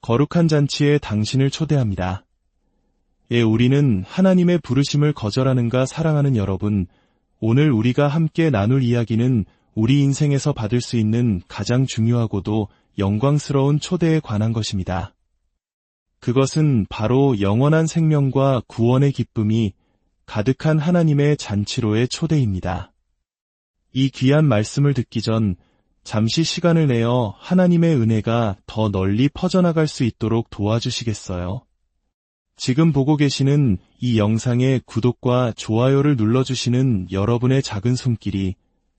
거룩한 잔치에 당신을 초대합니다. 예, 우리는 하나님의 부르심을 거절하는가 사랑하는 여러분, 오늘 우리가 함께 나눌 이야기는 우리 인생에서 받을 수 있는 가장 중요하고도 영광스러운 초대에 관한 것입니다. 그것은 바로 영원한 생명과 구원의 기쁨이 가득한 하나님의 잔치로의 초대입니다. 이 귀한 말씀을 듣기 전 잠시 시간을 내어 하나님의 은혜가 더 널리 퍼져나갈 수 있도록 도와주시겠어요? 지금 보고 계시는 이 영상의 구독과 좋아요를 눌러주시는 여러분의 작은 손길이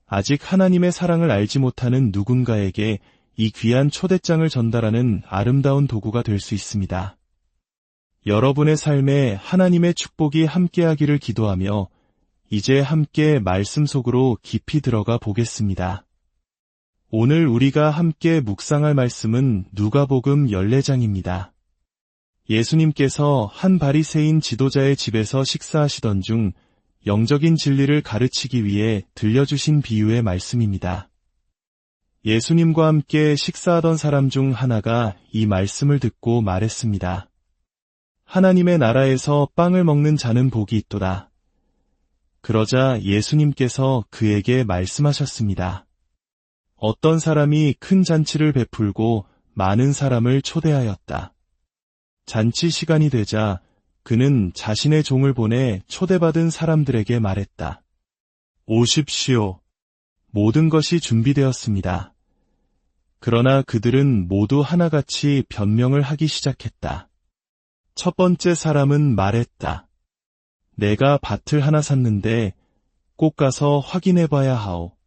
아직 하나님의 사랑을 알지 못하는 누군가에게 이 귀한 초대장을 전달하는 아름다운 도구가 될 수 있습니다. 여러분의 삶에 하나님의 축복이 함께하기를 기도하며 이제 함께 말씀 속으로 깊이 들어가 보겠습니다. 오늘 우리가 함께 묵상할 말씀은 누가복음 14장입니다. 예수님께서 한 바리새인 지도자의 집에서 식사하시던 중 영적인 진리를 가르치기 위해 들려주신 비유의 말씀입니다. 예수님과 함께 식사하던 사람 중 하나가 이 말씀을 듣고 말했습니다. 하나님의 나라에서 빵을 먹는 자는 복이 있도다. 그러자 예수님께서 그에게 말씀하셨습니다. 어떤 사람이 큰 잔치를 베풀고 많은 사람을 초대하였다. 잔치 시간이 되자 그는 자신의 종을 보내 초대받은 사람들에게 말했다. 오십시오. 모든 것이 준비되었습니다. 그러나 그들은 모두 하나같이 변명을 하기 시작했다. 첫 번째 사람은 말했다. 내가 밭을 하나 샀는데 꼭 가서 확인해 봐야 하오.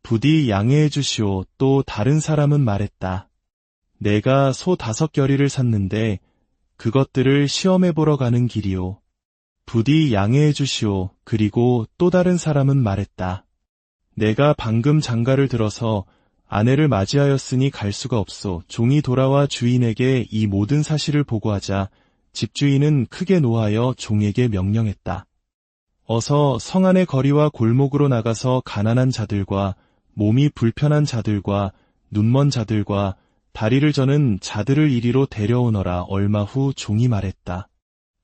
부디 양해해 주시오. 또 다른 사람은 말했다. 내가 소 5겨리를 샀는데 그것들을 시험해 보러 가는 길이오. 부디 양해해 주시오. 그리고 또 다른 사람은 말했다. 내가 방금 장가를 들어서 아내를 맞이하였으니 갈 수가 없소. 종이 돌아와 주인에게 이 모든 사실을 보고하자 집주인은 크게 노하여 종에게 명령했다. 어서 성 안의 거리와 골목으로 나가서 가난한 자들과 몸이 불편한 자들과 눈먼 자들과 다리를 저는 자들을 이리로 데려오너라. 얼마 후 종이 말했다.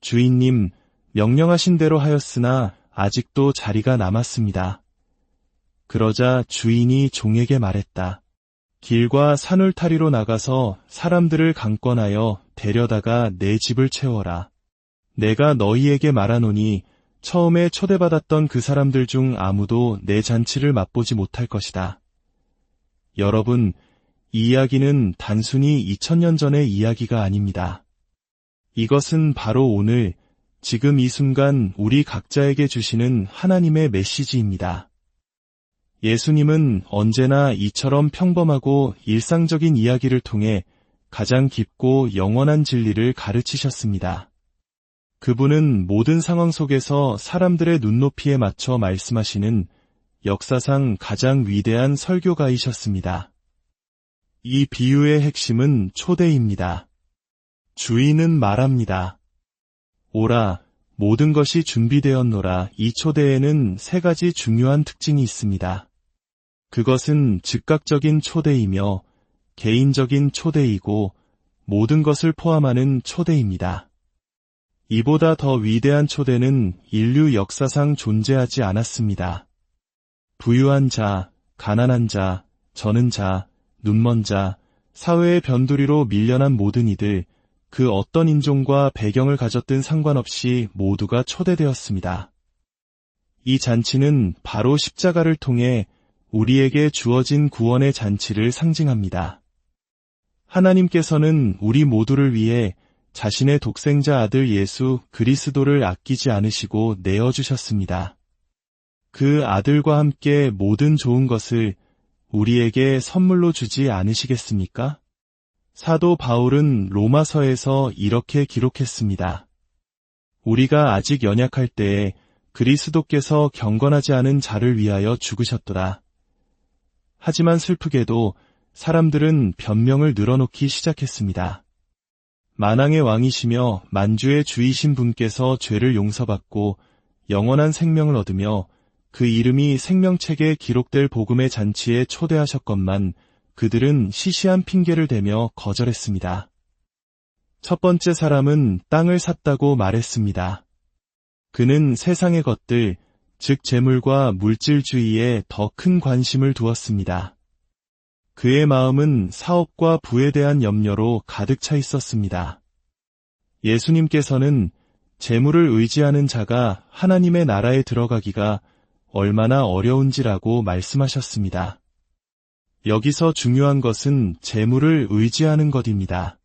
주인님, 명령하신 대로 하였으나 아직도 자리가 남았습니다. 그러자 주인이 종에게 말했다. 길과 산울타리로 나가서 사람들을 강권하여 데려다가 내 집을 채워라. 내가 너희에게 말하노니 처음에 초대받았던 그 사람들 중 아무도 내 잔치를 맛보지 못할 것이다. 여러분, 이 이야기는 단순히 2000년 전의 이야기가 아닙니다. 이것은 바로 오늘, 지금 이 순간 우리 각자에게 주시는 하나님의 메시지입니다. 예수님은 언제나 이처럼 평범하고 일상적인 이야기를 통해 가장 깊고 영원한 진리를 가르치셨습니다. 그분은 모든 상황 속에서 사람들의 눈높이에 맞춰 말씀하시는 역사상 가장 위대한 설교가이셨습니다. 이 비유의 핵심은 초대입니다. 주인은 말합니다. 오라, 모든 것이 준비되었노라. 이 초대에는 3가지 중요한 특징이 있습니다. 그것은 즉각적인 초대이며 개인적인 초대이고 모든 것을 포함하는 초대입니다. 이보다 더 위대한 초대는 인류 역사상 존재하지 않았습니다. 부유한 자, 가난한 자, 저는 자, 눈먼 자, 사회의 변두리로 밀려난 모든 이들, 그 어떤 인종과 배경을 가졌든 상관없이 모두가 초대되었습니다. 이 잔치는 바로 십자가를 통해 우리에게 주어진 구원의 잔치를 상징합니다. 하나님께서는 우리 모두를 위해 자신의 독생자 아들 예수 그리스도를 아끼지 않으시고 내어주셨습니다. 그 아들과 함께 모든 좋은 것을 우리에게 선물로 주지 않으시겠습니까? 사도 바울은 로마서에서 이렇게 기록했습니다. 우리가 아직 연약할 때에 그리스도께서 경건하지 않은 자를 위하여 죽으셨도다. 하지만 슬프게도 사람들은 변명을 늘어놓기 시작했습니다. 만왕의 왕이시며 만주의 주이신 분께서 죄를 용서받고 영원한 생명을 얻으며 그 이름이 생명책에 기록될 복음의 잔치에 초대하셨건만 그들은 시시한 핑계를 대며 거절했습니다. 첫 번째 사람은 땅을 샀다고 말했습니다. 그는 세상의 것들, 즉 재물과 물질주의에 더 큰 관심을 두었습니다. 그의 마음은 사업과 부에 대한 염려로 가득 차 있었습니다. 예수님께서는 재물을 의지하는 자가 하나님의 나라에 들어가기가 얼마나 어려운지라고 말씀하셨습니다. 여기서 중요한 것은 재물을 의지하는 것입니다.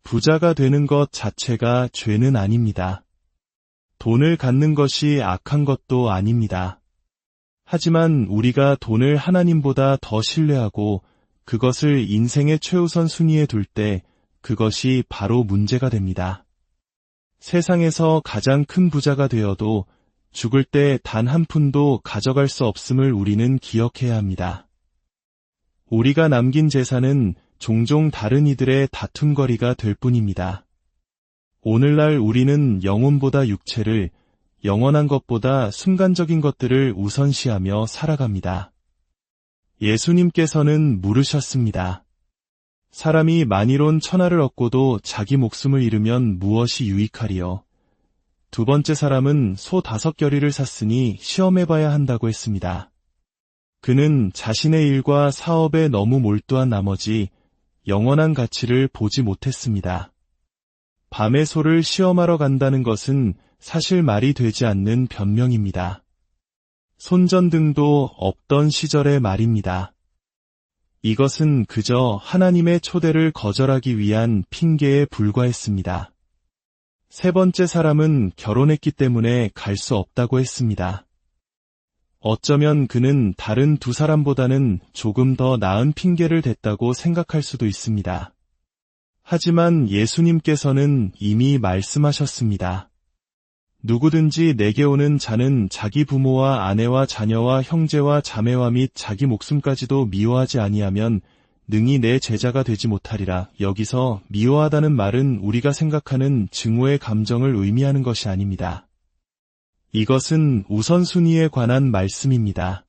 부자가 되는 것 자체가 죄는 아닙니다. 돈을 갖는 것이 악한 것도 아닙니다. 하지만 우리가 돈을 하나님보다 더 신뢰하고 그것을 인생의 최우선 순위에 둘 때 그것이 바로 문제가 됩니다. 세상에서 가장 큰 부자가 되어도 죽을 때 단 한 푼도 가져갈 수 없음을 우리는 기억해야 합니다. 우리가 남긴 재산은 종종 다른 이들의 다툼거리가 될 뿐입니다. 오늘날 우리는 영혼보다 육체를, 영원한 것보다 순간적인 것들을 우선시하며 살아갑니다. 예수님께서는 물으셨습니다. 사람이 만일온 천하를 얻고도 자기 목숨을 잃으면 무엇이 유익하리요? 두 번째 사람은 소 5겨리를 샀으니 시험해봐야 한다고 했습니다. 그는 자신의 일과 사업에 너무 몰두한 나머지 영원한 가치를 보지 못했습니다. 밤에 소를 시험하러 간다는 것은 사실 말이 되지 않는 변명입니다. 손전등도 없던 시절의 말입니다. 이것은 그저 하나님의 초대를 거절하기 위한 핑계에 불과했습니다. 세 번째 사람은 결혼했기 때문에 갈 수 없다고 했습니다. 어쩌면 그는 다른 두 사람보다는 조금 더 나은 핑계를 댔다고 생각할 수도 있습니다. 하지만 예수님께서는 이미 말씀하셨습니다. 누구든지 내게 오는 자는 자기 부모와 아내와 자녀와 형제와 자매와 및 자기 목숨까지도 미워하지 아니하면 능히 내 제자가 되지 못하리라. 여기서 미워하다는 말은 우리가 생각하는 증오의 감정을 의미하는 것이 아닙니다. 이것은 우선순위에 관한 말씀입니다.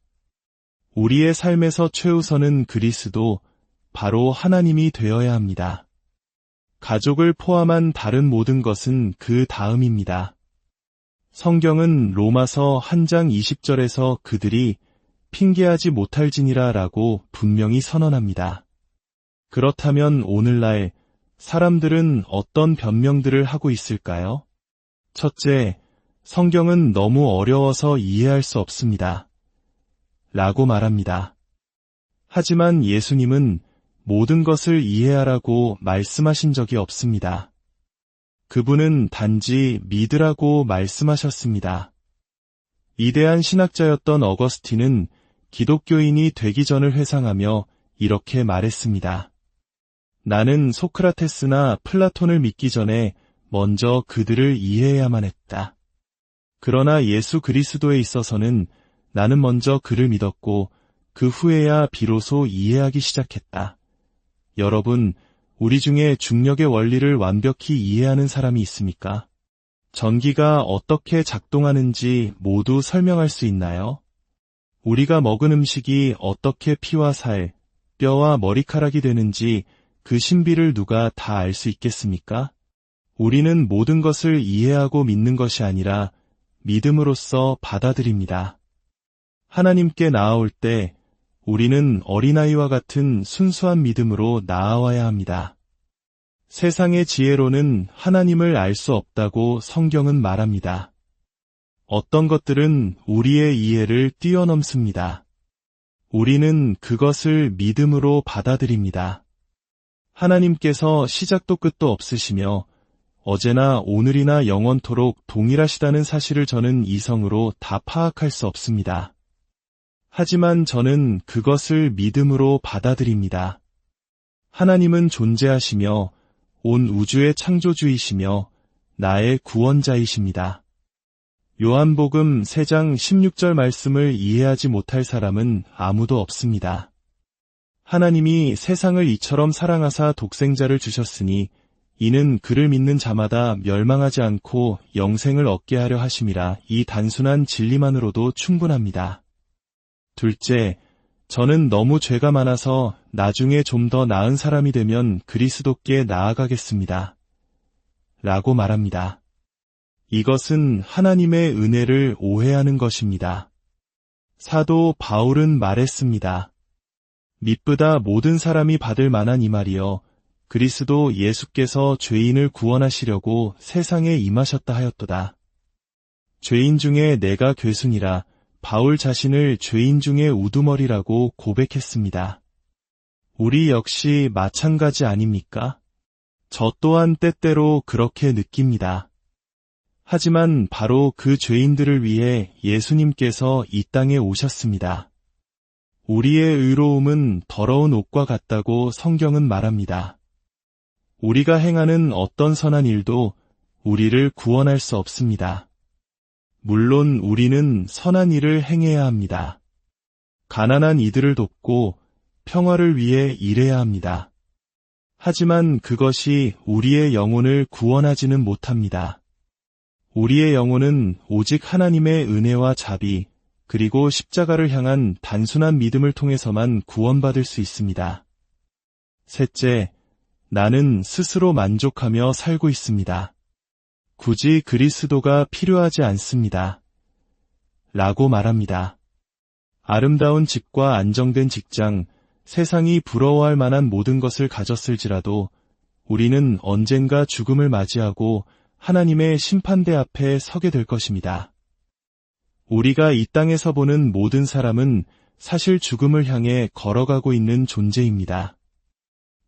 우리의 삶에서 최우선은 그리스도, 바로 하나님이 되어야 합니다. 가족을 포함한 다른 모든 것은 그 다음입니다. 성경은 로마서 1장 20절에서 그들이 핑계하지 못할지니라 라고 분명히 선언합니다. 그렇다면 오늘날 사람들은 어떤 변명들을 하고 있을까요? 첫째, 성경은 너무 어려워서 이해할 수 없습니다. 라고 말합니다. 하지만 예수님은 모든 것을 이해하라고 말씀하신 적이 없습니다. 그분은 단지 믿으라고 말씀하셨습니다. 위대한 신학자였던 어거스틴은 기독교인이 되기 전을 회상하며 이렇게 말했습니다. 나는 소크라테스나 플라톤을 믿기 전에 먼저 그들을 이해해야만 했다. 그러나 예수 그리스도에 있어서는 나는 먼저 그를 믿었고 그 후에야 비로소 이해하기 시작했다. 여러분, 우리 중에 중력의 원리를 완벽히 이해하는 사람이 있습니까? 전기가 어떻게 작동하는지 모두 설명할 수 있나요? 우리가 먹은 음식이 어떻게 피와 살, 뼈와 머리카락이 되는지 그 신비를 누가 다 알 수 있겠습니까? 우리는 모든 것을 이해하고 믿는 것이 아니라 믿음으로써 받아들입니다. 하나님께 나아올 때 우리는 어린아이와 같은 순수한 믿음으로 나아와야 합니다. 세상의 지혜로는 하나님을 알 수 없다고 성경은 말합니다. 어떤 것들은 우리의 이해를 뛰어넘습니다. 우리는 그것을 믿음으로 받아들입니다. 하나님께서 시작도 끝도 없으시며 어제나 오늘이나 영원토록 동일하시다는 사실을 저는 이성으로 다 파악할 수 없습니다. 하지만 저는 그것을 믿음으로 받아들입니다. 하나님은 존재하시며 온 우주의 창조주이시며 나의 구원자이십니다. 요한복음 3장 16절 말씀을 이해하지 못할 사람은 아무도 없습니다. 하나님이 세상을 이처럼 사랑하사 독생자를 주셨으니 이는 그를 믿는 자마다 멸망하지 않고 영생을 얻게 하려 하심이라. 이 단순한 진리만으로도 충분합니다. 둘째, 저는 너무 죄가 많아서 나중에 좀 더 나은 사람이 되면 그리스도께 나아가겠습니다. 라고 말합니다. 이것은 하나님의 은혜를 오해하는 것입니다. 사도 바울은 말했습니다. 미쁘다 모든 사람이 받을 만한 이 말이여 그리스도 예수께서 죄인을 구원하시려고 세상에 임하셨다 하였도다. 죄인 중에 내가 괴순이라 바울 자신을 죄인 중에 우두머리라고 고백했습니다. 우리 역시 마찬가지 아닙니까? 저 또한 때때로 그렇게 느낍니다. 하지만 바로 그 죄인들을 위해 예수님께서 이 땅에 오셨습니다. 우리의 의로움은 더러운 옷과 같다고 성경은 말합니다. 우리가 행하는 어떤 선한 일도 우리를 구원할 수 없습니다. 물론 우리는 선한 일을 행해야 합니다. 가난한 이들을 돕고 평화를 위해 일해야 합니다. 하지만 그것이 우리의 영혼을 구원하지는 못합니다. 우리의 영혼은 오직 하나님의 은혜와 자비, 그리고 십자가를 향한 단순한 믿음을 통해서만 구원받을 수 있습니다. 셋째, 나는 스스로 만족하며 살고 있습니다. 굳이 그리스도가 필요하지 않습니다. 라고 말합니다. 아름다운 집과 안정된 직장, 세상이 부러워할 만한 모든 것을 가졌을지라도 우리는 언젠가 죽음을 맞이하고 하나님의 심판대 앞에 서게 될 것입니다. 우리가 이 땅에서 보는 모든 사람은 사실 죽음을 향해 걸어가고 있는 존재입니다.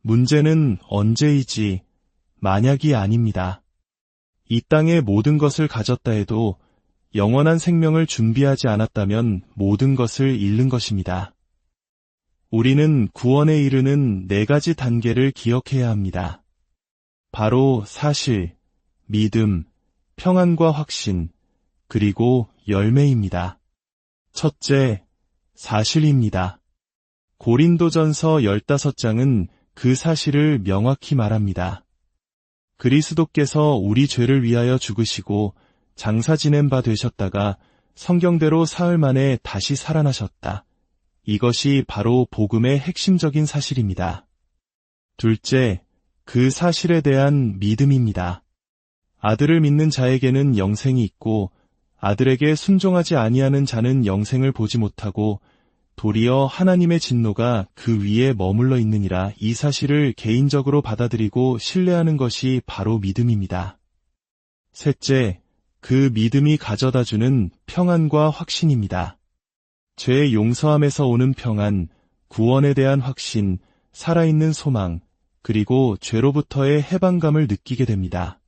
문제는 언제이지 만약이 아닙니다. 이 땅의 모든 것을 가졌다 해도 영원한 생명을 준비하지 않았다면 모든 것을 잃는 것입니다. 우리는 구원에 이르는 4가지 단계를 기억해야 합니다. 바로 사실, 믿음, 평안과 확신, 그리고 열매입니다. 첫째, 사실입니다. 고린도전서 15장은 그 사실을 명확히 말합니다. 그리스도께서 우리 죄를 위하여 죽으시고 장사 지낸 바 되셨다가 성경대로 사흘 만에 다시 살아나셨다. 이것이 바로 복음의 핵심적인 사실입니다. 둘째, 그 사실에 대한 믿음입니다. 아들을 믿는 자에게는 영생이 있고 아들에게 순종하지 아니하는 자는 영생을 보지 못하고 도리어 하나님의 진노가 그 위에 머물러 있느니라. 이 사실을 개인적으로 받아들이고 신뢰하는 것이 바로 믿음입니다. 셋째, 그 믿음이 가져다주는 평안과 확신입니다. 죄의 용서함에서 오는 평안, 구원에 대한 확신, 살아있는 소망, 그리고 죄로부터의 해방감을 느끼게 됩니다.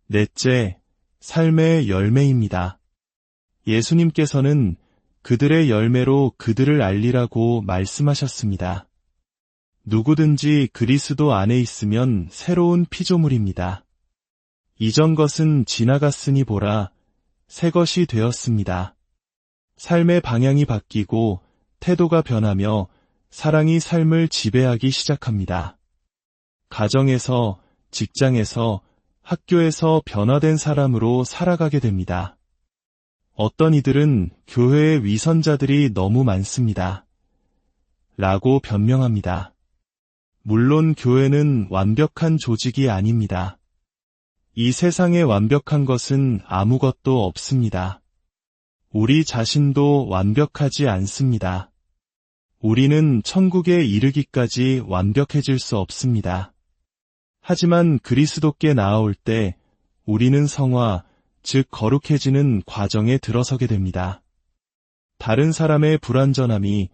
넷째, 삶의 열매입니다. 예수님께서는 그들의 열매로 그들을 알리라고 말씀하셨습니다. 누구든지 그리스도 안에 있으면 새로운 피조물입니다. 이전 것은 지나갔으니 보라, 새 것이 되었습니다. 삶의 방향이 바뀌고 태도가 변하며 사랑이 삶을 지배하기 시작합니다. 가정에서, 직장에서, 학교에서 변화된 사람으로 살아가게 됩니다. 어떤 이들은 교회의 위선자들이 너무 많습니다. 라고 변명합니다. 물론 교회는 완벽한 조직이 아닙니다. 이 세상에 완벽한 것은 아무것도 없습니다. 우리 자신도 완벽하지 않습니다. 우리는 천국에 이르기까지 완벽해질 수 없습니다. 하지만 그리스도께 나아올 때 우리는 성화, 즉 거룩해지는 과정에 들어서게 됩니다. 다른 사람의 불완전함이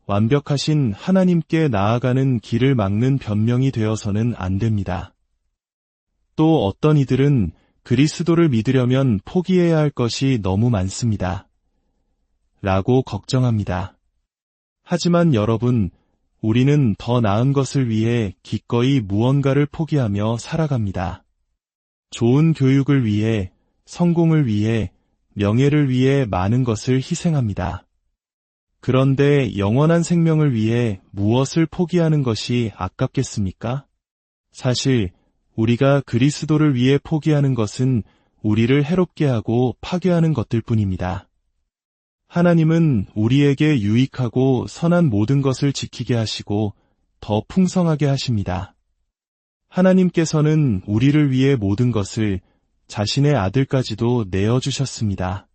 완벽하신 하나님께 나아가는 길을 막는 변명이 되어서는 안 됩니다. 또 어떤 이들은 그리스도를 믿으려면 포기해야 할 것이 너무 많습니다. 라고 걱정합니다. 하지만 여러분, 우리는 더 나은 것을 위해 기꺼이 무언가를 포기하며 살아갑니다. 좋은 교육을 위해, 성공을 위해, 명예를 위해 많은 것을 희생합니다. 그런데 영원한 생명을 위해 무엇을 포기하는 것이 아깝겠습니까? 사실 우리가 그리스도를 위해 포기하는 것은 우리를 해롭게 하고 파괴하는 것들 뿐입니다. 하나님은 우리에게 유익하고 선한 모든 것을 지키게 하시고 더 풍성하게 하십니다. 하나님께서는 우리를 위해 모든 것을 자신의 아들까지도 내어주셨습니다.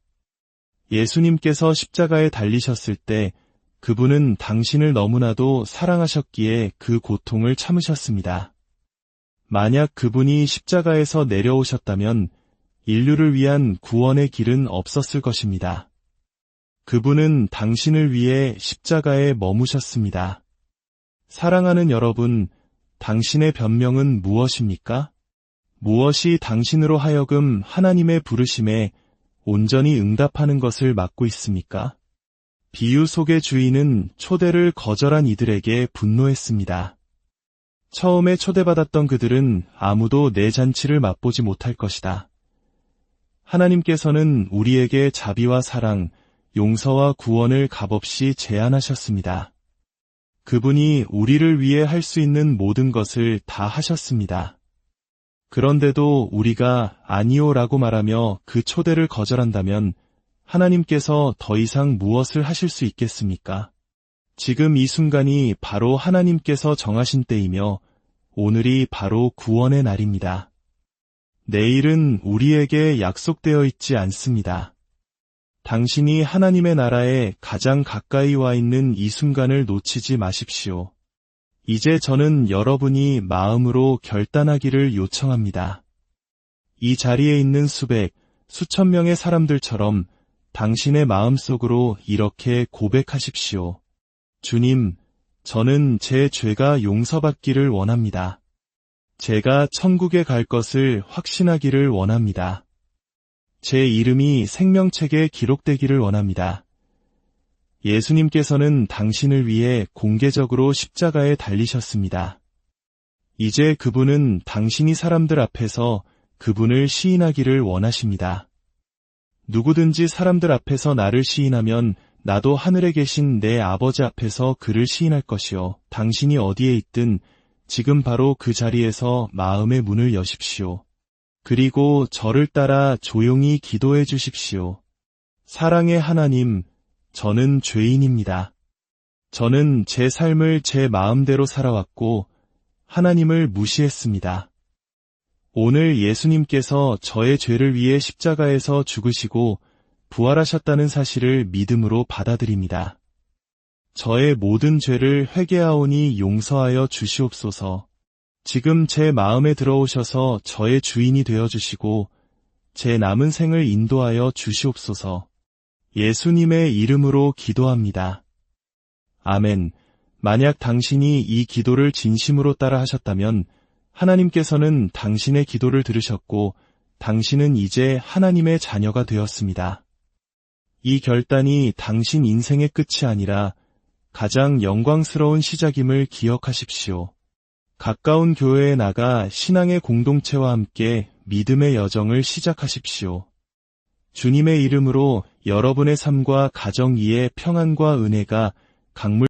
예수님께서 십자가에 달리셨을 때 그분은 당신을 너무나도 사랑하셨기에 그 고통을 참으셨습니다. 만약 그분이 십자가에서 내려오셨다면 인류를 위한 구원의 길은 없었을 것입니다. 그분은 당신을 위해 십자가에 머무셨습니다. 사랑하는 여러분, 당신의 변명은 무엇입니까? 무엇이 당신으로 하여금 하나님의 부르심에 온전히 응답하는 것을 막고 있습니까? 비유 속의 주인은 초대를 거절한 이들에게 분노했습니다. 처음에 초대받았던 그들은 아무도 내 잔치를 맛보지 못할 것이다. 하나님께서는 우리에게 자비와 사랑, 용서와 구원을 값없이 제안하셨습니다. 그분이 우리를 위해 할 수 있는 모든 것을 다 하셨습니다. 그런데도 우리가 아니오라고 말하며 그 초대를 거절한다면 하나님께서 더 이상 무엇을 하실 수 있겠습니까? 지금 이 순간이 바로 하나님께서 정하신 때이며 오늘이 바로 구원의 날입니다. 내일은 우리에게 약속되어 있지 않습니다. 당신이 하나님의 나라에 가장 가까이 와 있는 이 순간을 놓치지 마십시오. 이제 저는 여러분이 마음으로 결단하기를 요청합니다. 이 자리에 있는 수백, 수천 명의 사람들처럼 당신의 마음속으로 이렇게 고백하십시오. 주님, 저는 제 죄가 용서받기를 원합니다. 제가 천국에 갈 것을 확신하기를 원합니다. 제 이름이 생명책에 기록되기를 원합니다. 예수님께서는 당신을 위해 공개적으로 십자가에 달리셨습니다. 이제 그분은 당신이 사람들 앞에서 그분을 시인하기를 원하십니다. 누구든지 사람들 앞에서 나를 시인하면 나도 하늘에 계신 내 아버지 앞에서 그를 시인할 것이요. 당신이 어디에 있든 지금 바로 그 자리에서 마음의 문을 여십시오. 그리고 저를 따라 조용히 기도해 주십시오. 사랑의 하나님, 저는 죄인입니다. 저는 제 삶을 제 마음대로 살아왔고 하나님을 무시했습니다. 오늘 예수님께서 저의 죄를 위해 십자가에서 죽으시고 부활하셨다는 사실을 믿음으로 받아들입니다. 저의 모든 죄를 회개하오니 용서하여 주시옵소서. 지금 제 마음에 들어오셔서 저의 주인이 되어주시고 제 남은 생을 인도하여 주시옵소서. 예수님의 이름으로 기도합니다. 아멘. 만약 당신이 이 기도를 진심으로 따라 하셨다면 하나님께서는 당신의 기도를 들으셨고 당신은 이제 하나님의 자녀가 되었습니다. 이 결단이 당신 인생의 끝이 아니라 가장 영광스러운 시작임을 기억하십시오. 가까운 교회에 나가 신앙의 공동체와 함께 믿음의 여정을 시작하십시오. 주님의 이름으로 여러분의 삶과 가정 위에 평안과 은혜가 강물